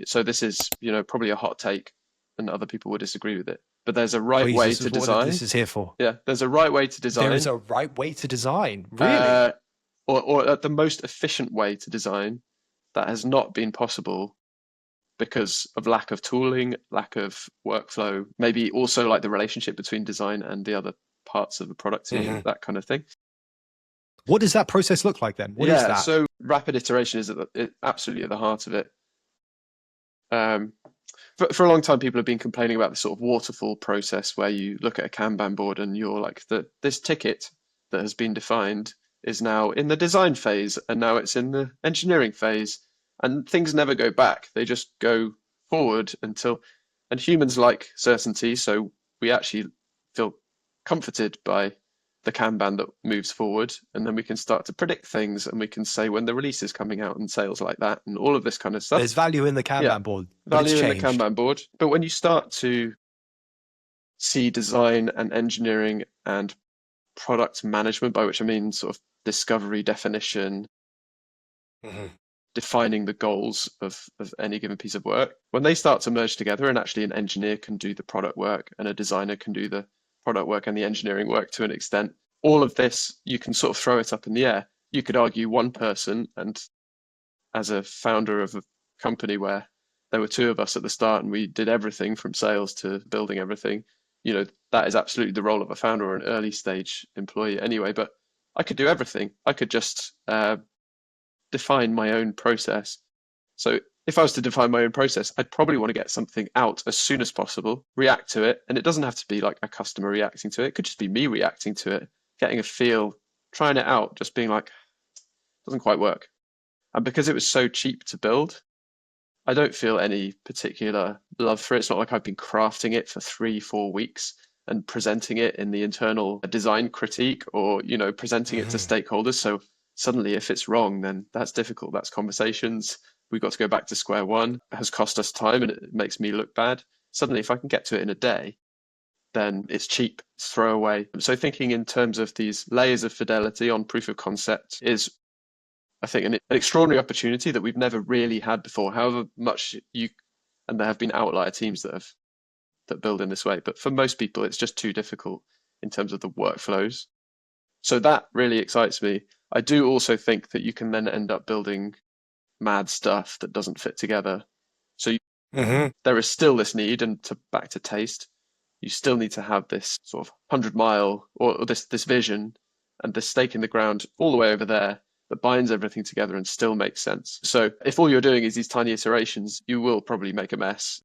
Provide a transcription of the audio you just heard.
So this is, probably a hot take and other people would disagree with it, but there's a right Please, way this to is what design. this is here for. Yeah, there's a right way to There is design, a right way to design. uh, Really? or the most efficient way to design that has not been possible because of lack of tooling, lack of workflow, maybe also like the relationship between design and the other parts of the product team, that kind of thing. What does that process look like then? What is Yeah, that? so rapid iteration is absolutely at the heart of it. For a long time, people have been complaining about the sort of waterfall process where you look at a Kanban board and you're like, this ticket that has been defined is now in the design phase and now it's in the engineering phase, and things never go back. They just go forward and humans like certainty, so we actually feel comforted by the Kanban that moves forward, and then we can start to predict things and we can say when the release is coming out and sales like that and all of this kind of stuff. There's value in the Yeah, Kanban board, but it's value in the changed. Kanban board. But when you start to see design and engineering and product management, by which I mean sort of discovery, definition, defining the goals of any given piece of work, when they start to merge together and actually an engineer can do the product work and a designer can do the product work and the engineering work to an extent, all of this, you can sort of throw it up in the air. You could argue one person, and as a founder of a company where there were two of us at the start and we did everything from sales to building everything, that is absolutely the role of a founder or an early stage employee anyway. But I could do everything. I could just define my own process. So if I was to define my own process, I'd probably want to get something out as soon as possible, react to it. And it doesn't have to be like a customer reacting to it. It could just be me reacting to it, getting a feel, trying it out, just being like, doesn't quite work. And because it was so cheap to build, I don't feel any particular love for it. It's not like I've been crafting it for 3-4 weeks and presenting it in the internal design critique or, presenting it to stakeholders. So suddenly if it's wrong, then that's difficult. That's conversations. We've got to go back to square one. It has cost us time and it makes me look bad. Suddenly, if I can get to it in a day, then it's cheap, it's throwaway. So thinking in terms of these layers of fidelity on proof of concept is, I think, an extraordinary opportunity that we've never really had before. However much and there have been outlier teams that build in this way, but for most people, it's just too difficult in terms of the workflows. So that really excites me. I do also think that you can then end up building mad stuff that doesn't fit together. So there is still this need, and back to taste, you still need to have this sort of 100-mile or this vision and this stake in the ground all the way over there that binds everything together and still makes sense. So if all you're doing is these tiny iterations, you will probably make a mess.